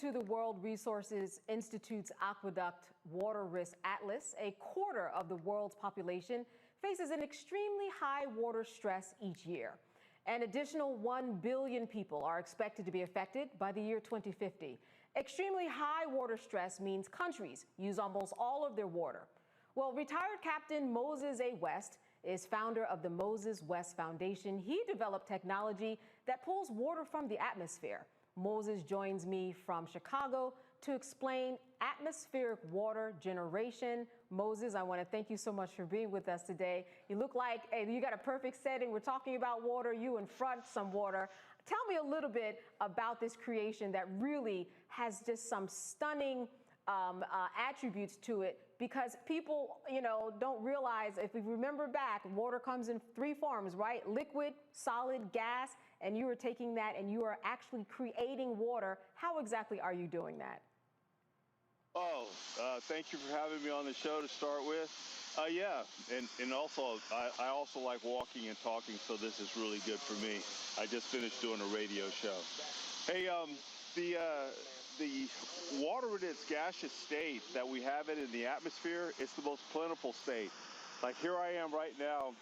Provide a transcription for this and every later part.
to the World Resources Institute's Aqueduct Water Risk Atlas, a quarter of the world's population faces an extremely high water stress each year. An additional 1 billion people are expected to be affected by the year 2050. Extremely high water stress means countries use almost all of their water. Well, retired Captain Moses A. West is founder of the Moses West Foundation. He developed technology that pulls water from the atmosphere. Moses joins me from Chicago to explain atmospheric water generation. Moses, I want to thank you so much for being with us today. You look like you got a perfect setting. We're talking about water, you in front, some water. Tell me a little bit about this creation that really has just some stunning attributes to it, because people, don't realize, if we remember back, water comes in 3 forms, right? Liquid, solid, gas, and you are taking that and you are actually creating water. How exactly are you doing that? Thank you for having me on the show to start with. Yeah, and also, I also like walking and talking, so this is really good for me. I just finished doing a radio show. Hey, the water in its gaseous state that we have it in the atmosphere, it's the most plentiful state. Like here I am right now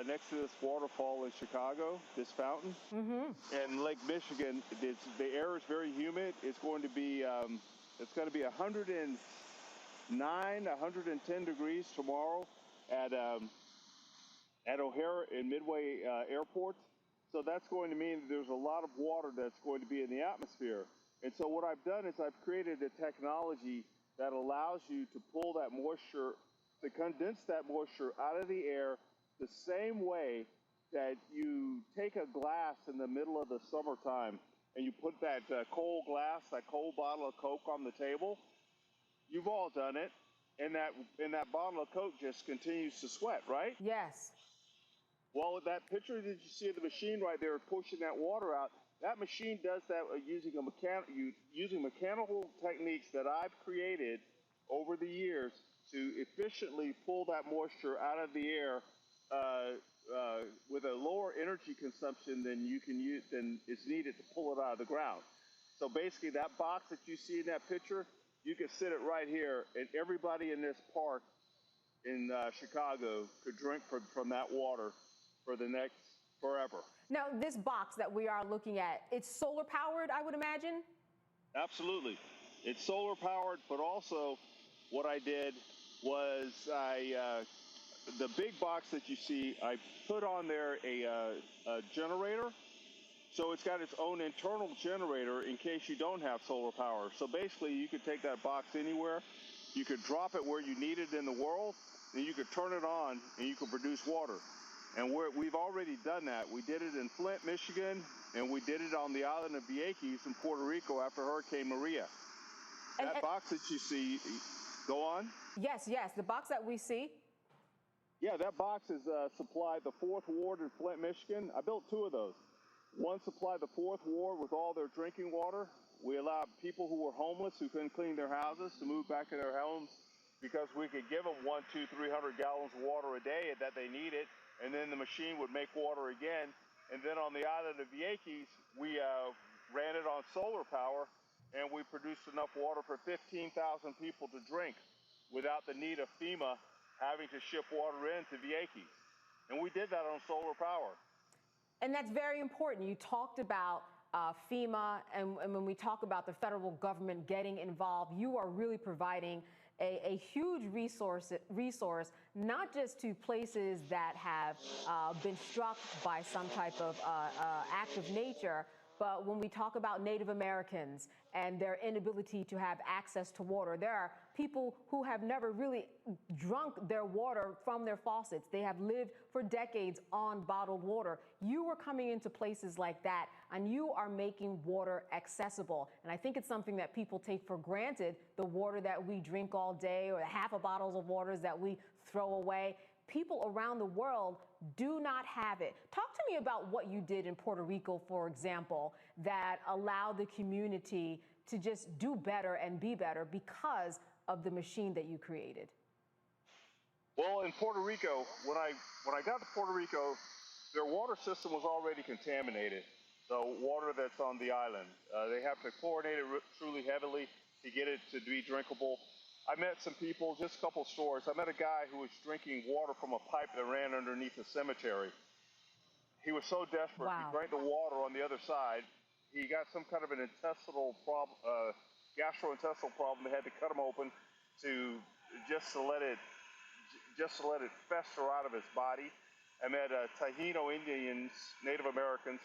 next to this waterfall in Chicago, this fountain, and Lake Michigan. The air is very humid. It's going to be 109, 110 degrees tomorrow at O'Hare and Midway airports. So that's going to mean that there's a lot of water that's going to be in the atmosphere. And so what I've done is I've created a technology that allows you to pull that moisture, to condense that moisture out of the air the same way that you take a glass in the middle of the summertime and you put that cold glass, that cold bottle of Coke on the table. You've all done it. And that bottle of Coke just continues to sweat, right? Yes. Well, that picture that you see of the machine right there pushing that water out, that machine does that using mechanical techniques that I've created over the years to efficiently pull that moisture out of the air with a lower energy consumption than is needed to pull it out of the ground. So basically, that box that you see in that picture, you can sit it right here, and everybody in this park in Chicago could drink from that water for the next forever. Now, this box that we are looking at, it's solar powered, I would imagine? Absolutely. It's solar powered, but also what I did was the big box that you see, I put on there a generator. So it's got its own internal generator in case you don't have solar power. So basically, you could take that box anywhere. You could drop it where you need it in the world, and you could turn it on, and you can produce water. And we've already done that. We did it in Flint, Michigan, and we did it on the island of Vieques in Puerto Rico after Hurricane Maria. That box that you see, go on? Yes, the box that we see. Yeah, that box is supplied the 4th Ward in Flint, Michigan. I built 2 of those. One supplied the 4th Ward with all their drinking water. We allowed people who were homeless, who couldn't clean their houses, to move back to their homes because we could give them 100, 200, 300 gallons of water a day that they needed, and then the machine would make water again. And then on the island of Vieques, we ran it on solar power, and we produced enough water for 15,000 people to drink without the need of FEMA having to ship water into Vieques. And we did that on solar power. And that's very important. You talked about FEMA, and when we talk about the federal government getting involved, you are really providing a huge resource, not just to places that have been struck by some type of act of nature, but when we talk about Native Americans and their inability to have access to water, there are people who have never really drunk their water from their faucets. They have lived for decades on bottled water. You are coming into places like that, and you are making water accessible. And I think it's something that people take for granted, the water that we drink all day or the half a bottles of waters that we throw away. People around the world do not have it. Talk to me about what you did in Puerto Rico, for example, that allowed the community to just do better and be better because of the machine that you created. Well, in Puerto Rico, when I got to Puerto Rico, their water system was already contaminated. the water that's on the island. They have to chlorinate it truly heavily to get it to be drinkable. I met some people, just a couple stories. I met a guy who was drinking water from a pipe that ran underneath a cemetery. He was so desperate, he Wow. drank the water on the other side. He got some kind of an intestinal problem, gastrointestinal problem. They had to cut him open to just to let it fester out of his body. I met Taino Indians, Native Americans,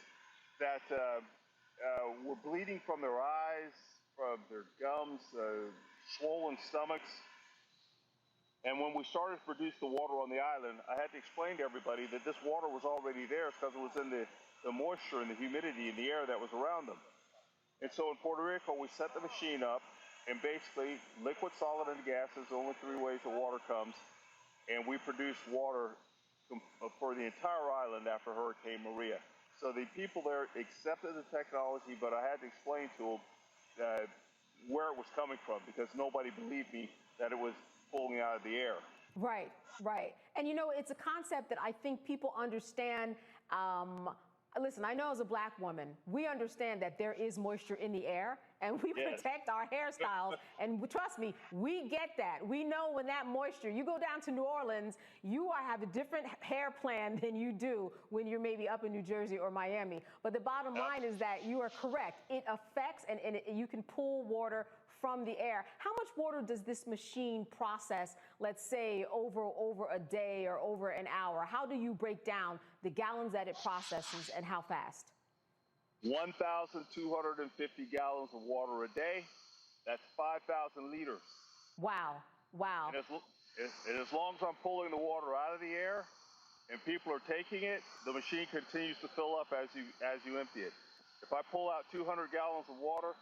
that were bleeding from their eyes, from their gums, swollen stomachs. And when we started to produce the water on the island, I had to explain to everybody that this water was already there because it was in the moisture and the humidity in the air that was around them. And so in Puerto Rico, we set the machine up, and basically liquid, solid, and gases, only three ways the water comes, and we produced water for the entire island after Hurricane Maria. So the people there accepted the technology, but I had to explain to them where it was coming from because nobody believed me that it was pulling out of the air. Right, right. And it's a concept that I think people understand. Listen, I know as a black woman, we understand that there is moisture in the air and we Yes. protect our hairstyles. And trust me, we get that. We know when that moisture, you go down to New Orleans, you have a different hair plan than you do when you're maybe up in New Jersey or Miami. But the bottom line is that you are correct. It affects and you can pull water from the air. How much water does this machine process, let's say, over a day or over an hour? How do you break down the gallons that it processes and how fast? 1,250 gallons of water a day. That's 5,000 liters. Wow, wow. And as long as I'm pulling the water out of the air and people are taking it, the machine continues to fill up as you empty it. If I pull out 200 gallons of water,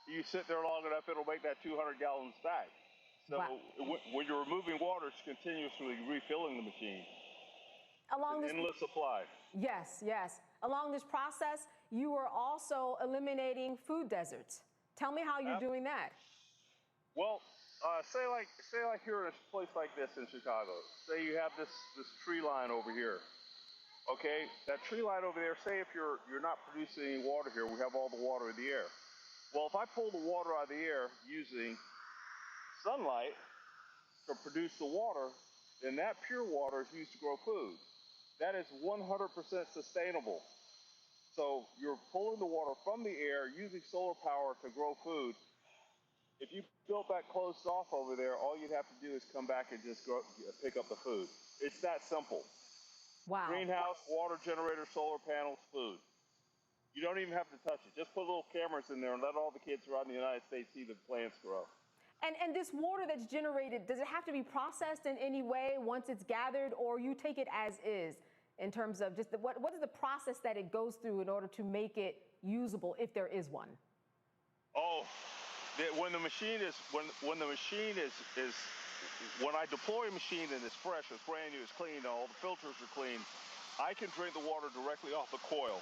you sit there long enough, it'll make that 200 gallons back. So Wow. when you're removing water, it's continuously refilling the machine. Along It's an endless supply. Yes, yes. Along this process, you are also eliminating food deserts. Tell me how you're doing that. Well, say like you're in a place like this in Chicago. Say you have this tree line over here. Okay, that tree line over there. Say if you're not producing any water here, we have all the water in the air. Well, if I pull the water out of the air using sunlight to produce the water, then that pure water is used to grow food. That is 100% sustainable. So you're pulling the water from the air using solar power to grow food. If you built that closed off over there, all you'd have to do is come back and just pick up the food. It's that simple. Wow. Greenhouse, water generator, solar panels, food. You don't even have to touch it. Just put little cameras in there and let all the kids around the United States see the plants grow. And this water that's generated, does it have to be processed in any way once it's gathered, or you take it as is in terms of just what is the process that it goes through in order to make it usable if there is one? Oh, when the machine is when I deploy a machine and it's fresh, it's brand new, it's clean, all the filters are clean, I can drink the water directly off the coil.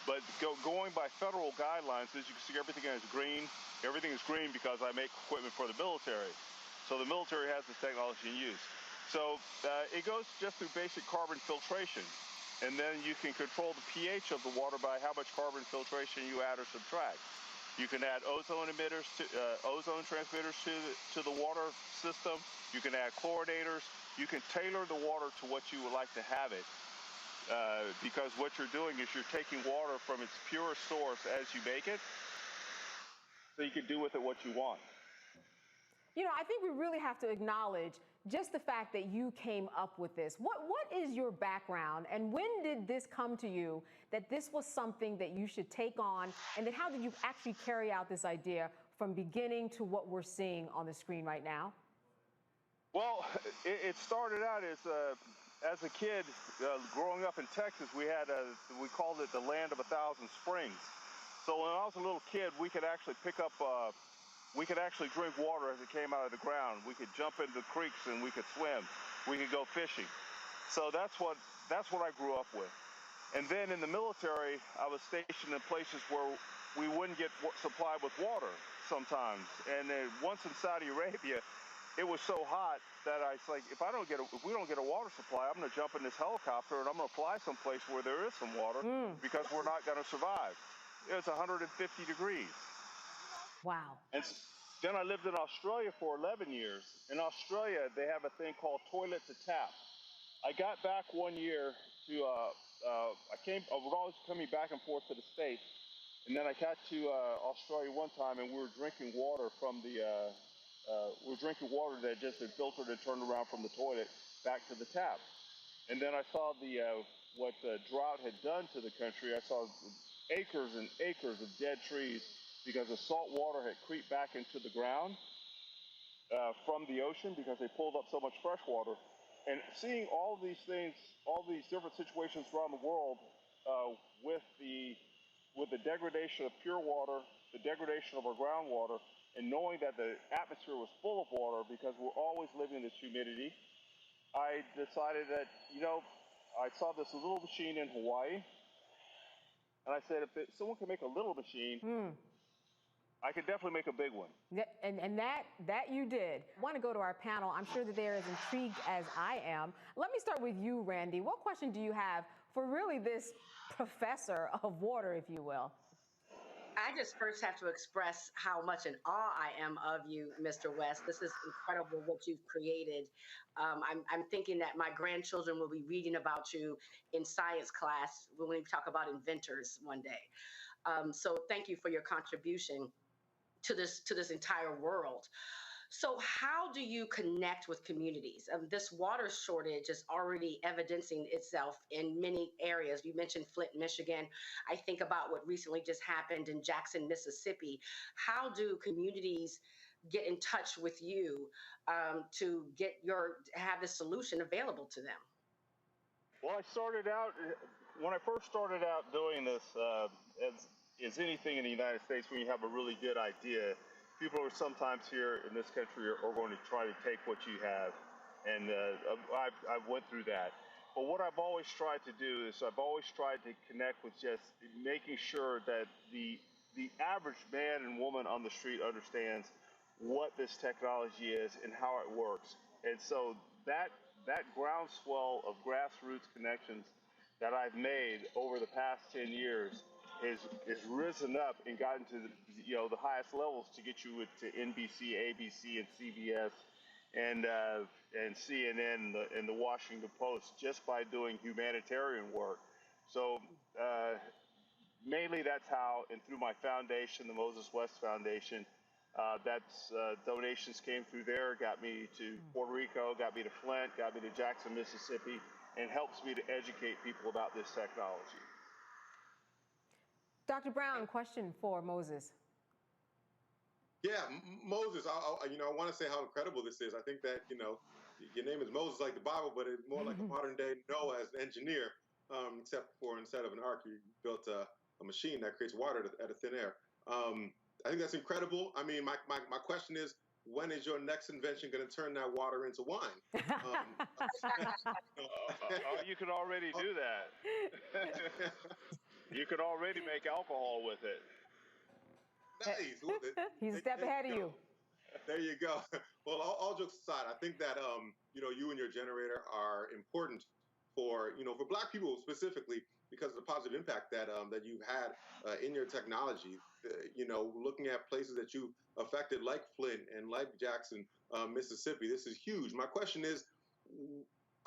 But going by federal guidelines, as you can see, everything is green. Everything is green because I make equipment for the military. So the military has this technology in use. So it goes just through basic carbon filtration. And then you can control the pH of the water by how much carbon filtration you add or subtract. You can add ozone emitters, ozone transmitters to the water system. You can add chlorinators. You can tailor the water to what you would like to have it. Because what you're doing is you're taking water from its purest source as you make it, so you can do with it what you want. I think we really have to acknowledge just the fact that you came up with this. What is your background, and when did this come to you that this was something that you should take on, and then how did you actually carry out this idea from beginning to what we're seeing on the screen right now? Well, it started out as a kid, growing up in Texas, we called it the land of 1,000 springs. So when I was a little kid, we could actually drink water as it came out of the ground. We could jump into creeks and we could swim. We could go fishing. So that's what I grew up with. And then in the military, I was stationed in places where we wouldn't get supplied with water sometimes. And once in Saudi Arabia, it was so hot that I was like, if we don't get a water supply, I'm going to jump in this helicopter and I'm going to fly someplace where there is some water because we're not going to survive. It's 150 degrees. Wow. And then I lived in Australia for 11 years. In Australia, they have a thing called toilet to tap. I got back one year to, I was always coming back and forth to the States. And then I got to Australia one time and we were drinking water from water that just had filtered and turned around from the toilet back to the tap. And then I saw what the drought had done to the country. I saw acres and acres of dead trees because the salt water had creeped back into the ground from the ocean because they pulled up so much fresh water. And seeing all these things, all these different situations around the world with the degradation of pure water, the degradation of our groundwater, and knowing that the atmosphere was full of water because we're always living in this humidity, I decided that, I saw this little machine in Hawaii, and I said, if someone can make a little machine, I could definitely make a big one. And that you did. I want to go to our panel. I'm sure that they're as intrigued as I am. Let me start with you, Randy. What question do you have for really this professor of water, if you will? I just first have to express how much in awe I am of you, Mr. West. This is incredible what you've created. I'm thinking that my grandchildren will be reading about you in science class when we talk about inventors one day. So thank you for your contribution to this entire world. So how do you connect with communities? This water shortage is already evidencing itself in many areas. You mentioned Flint, Michigan. I think about what recently just happened in Jackson, Mississippi. How do communities get in touch with you to have this solution available to them? Well, when I first started out doing this, as anything in the United States, when you have a really good idea, people are sometimes here in this country are going to try to take what you have, and I've went through that. But what I've always tried to do is I've always tried to connect with just making sure that the average man and woman on the street understands what this technology is and how it works. And so that groundswell of grassroots connections that I've made over the past 10 years is risen up and gotten to the highest levels to get you to NBC, ABC, and CBS, and CNN and the Washington Post just by doing humanitarian work. So mainly that's how, and through my foundation, the Moses West Foundation, donations came through there, got me to Puerto Rico, got me to Flint, got me to Jackson, Mississippi, and helps me to educate people about this technology. Dr. Brown, question for Moses. Yeah, Moses, I want to say how incredible this is. I think that, your name is Moses like the Bible, but it's more like a modern day Noah as an engineer, except for instead of an ark, you built a machine that creates water out of thin air. I think that's incredible. I mean, my question is, when is your next invention going to turn that water into wine? You could already do that. You could already make alcohol with it. Nice. He's a step ahead of you. There you go. Well, all jokes aside, I think that you and your generator are important for Black people specifically because of the positive impact that you've had in your technology. Looking at places that you affected like Flint and like Jackson, Mississippi, this is huge. My question is,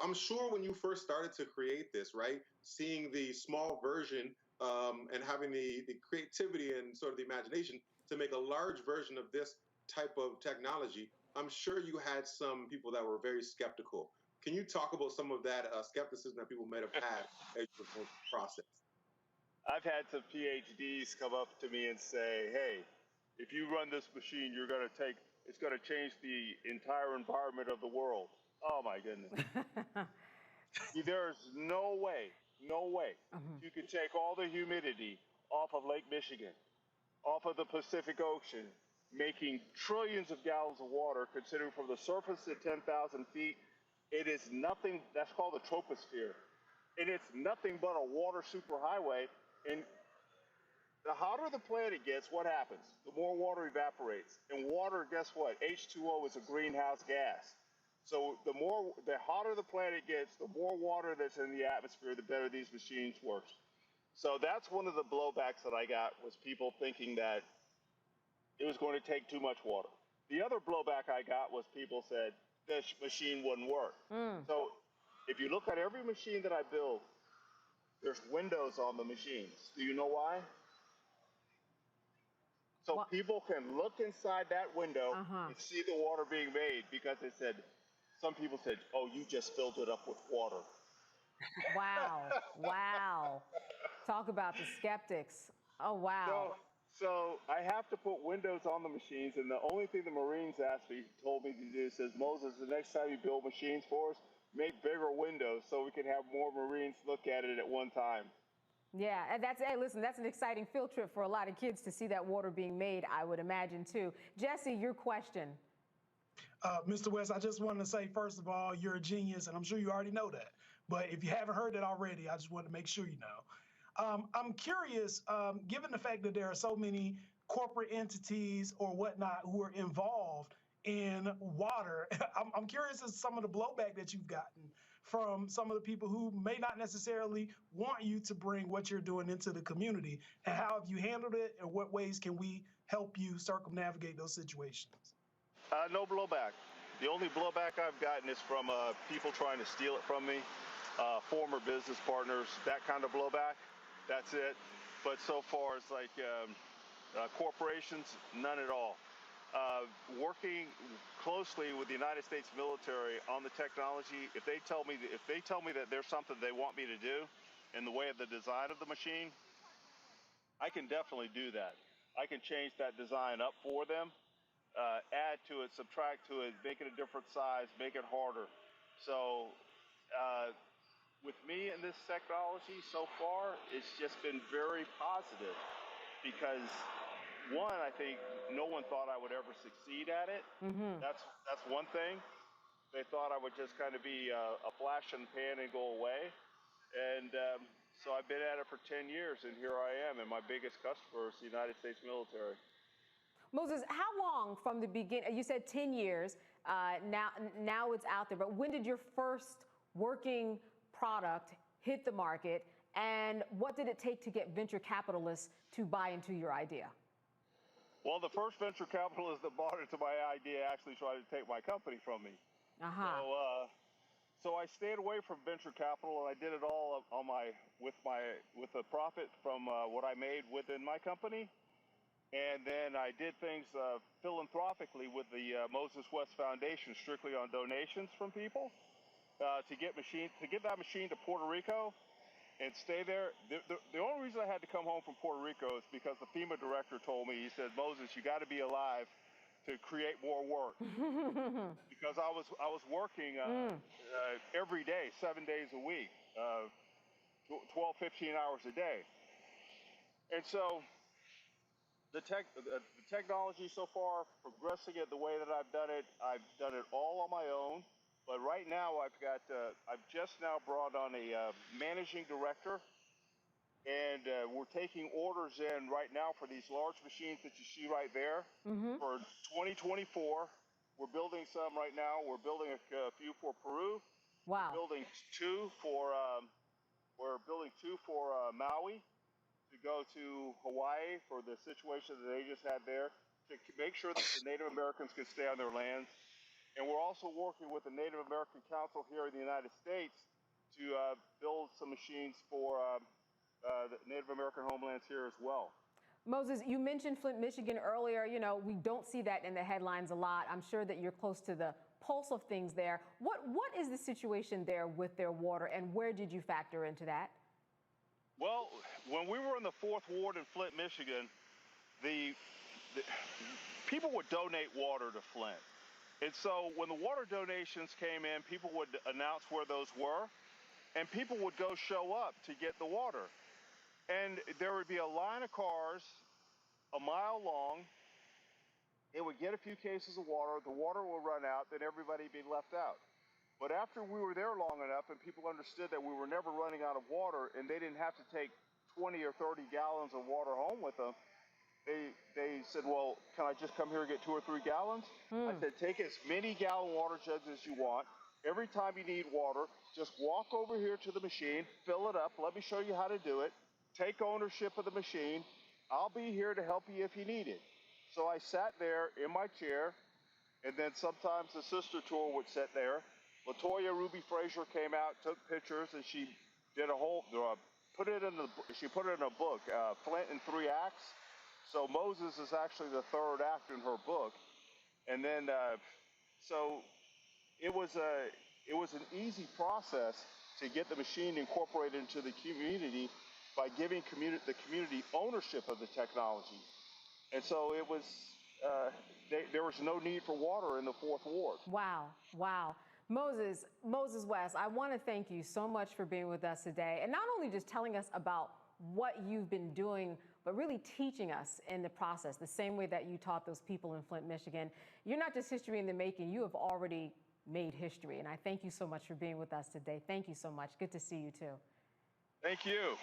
I'm sure when you first started to create this, right, seeing the small version and having the creativity and sort of the imagination to make a large version of this type of technology, I'm sure you had some people that were very skeptical. Can you talk about some of that skepticism that people might have had as you were going through the process? I've had some PhDs come up to me and say, hey, if you run this machine, it's going to change the entire environment of the world. Oh my goodness. There's no way you could take all the humidity off of Lake Michigan, off of the Pacific Ocean, making trillions of gallons of water, considering from the surface to 10,000 feet, it is nothing. That's called the troposphere. And it's nothing but a water superhighway. And the hotter the planet gets, what happens? The more water evaporates. And water, guess what? H2O is a greenhouse gas. So the hotter the planet gets, the more water that's in the atmosphere, the better these machines work. So that's one of the blowbacks that I got was people thinking that it was going to take too much water. The other blowback I got was people said this machine wouldn't work. So if you look at every machine that I build, there's windows on the machines. Do you know why? So What? people can look inside that window Uh-huh. and see the water being made because they said, some people said, oh, you just filled it up with water. Wow. Wow. Talk about the skeptics. Oh, wow. So I have to put windows on the machines, and the only thing the Marines told me to do says, Moses, the next time you build machines for us, make bigger windows so we can have more Marines look at it at one time. Yeah, and hey, listen, that's an exciting field trip for a lot of kids to see that water being made, I would imagine, too. Jesse, your question. Mr. West, I just wanted to say, first of all, you're a genius, and I'm sure you already know that. But if you haven't heard it already, I just want to make sure you know. I'm curious, given the fact that there are so many corporate entities or whatnot who are involved in water, I'm curious as to some of the blowback that you've gotten from some of the people who may not necessarily want you to bring what you're doing into the community, and how have you handled it, and what ways can we help you circumnavigate those situations? No blowback. The only blowback I've gotten is from people trying to steal it from me, former business partners, that kind of blowback. That's it. But so far, it's like corporations, none at all. Working closely with the United States military on the technology, if they tell me that there's something they want me to do in the way of the design of the machine, I can definitely do that. I can change that design up for them, add to it, subtract to it, make it a different size, make it harder. So with me and this technology so far, it's just been very positive because one, I think no one thought I would ever succeed at it. That's one thing. They thought I would just kind of be a flash in the pan and go away. And so I've been at it for 10 years, and here I am, and my biggest customer is the United States military. Moses, how long from the beginning? You said 10 years. Now it's out there. But when did your first working product hit the market? And what did it take to get venture capitalists to buy into your idea? Well, the first venture capitalist that bought into my idea actually tried to take my company from me. So I stayed away from venture capital, and I did it all with the profit from what I made within my company. And then I did things philanthropically with the Moses West Foundation, strictly on donations from people to get that machine to Puerto Rico and stay there. The only reason I had to come home from Puerto Rico is because the FEMA director told me, he said, Moses, you got to be alive to create more work. Because I was working every day, 7 days a week, 12, 15 hours a day. And so the technology so far, progressing it the way that I've done it all on my own. But right now, I've just now brought on a managing director, and we're taking orders in right now for these large machines that you see right there for 2024. We're building some right now. We're building a few for Peru. Wow. We're building two for Maui to go to Hawaii for the situation that they just had there to make sure that the Native Americans can stay on their lands. And we're also working with the Native American Council here in the United States to build some machines for the Native American homelands here as well. Moses, you mentioned Flint, Michigan earlier. You know, we don't see that in the headlines a lot. I'm sure that you're close to the pulse of things there. What is the situation there with their water, and where did you factor into that? Well, when we were in the 4th Ward in Flint, Michigan, the people would donate water to Flint. And so when the water donations came in, people would announce where those were, and people would go show up to get the water. And there would be a line of cars a mile long. It would get a few cases of water. The water would run out, then everybody would be left out. But after we were there long enough and people understood that we were never running out of water and they didn't have to take 20 or 30 gallons of water home with them, they said, well, can I just come here and get 2 or 3 gallons? I Hmm. said, take as many gallon water jugs as you want. Every time you need water, just walk over here to the machine, fill it up. Let me show you how to do it. Take ownership of the machine. I'll be here to help you if you need it. So I sat there in my chair, and then sometimes the sister tour would sit there. Latoya Ruby Frazier came out, took pictures, and she did a whole put it in the she put it in a book, Flint in 3 acts. So Moses is actually the 3rd act in her book, and then so it was an easy process to get the machine incorporated into the community by giving the community ownership of the technology. And so it was, there was no need for water in the 4th Ward. Wow, wow. Moses West, I want to thank you so much for being with us today and not only just telling us about what you've been doing, but really teaching us in the process, the same way that you taught those people in Flint, Michigan. You're not just history in the making, you have already made history. And I thank you so much for being with us today. Thank you so much. Good to see you too. Thank you.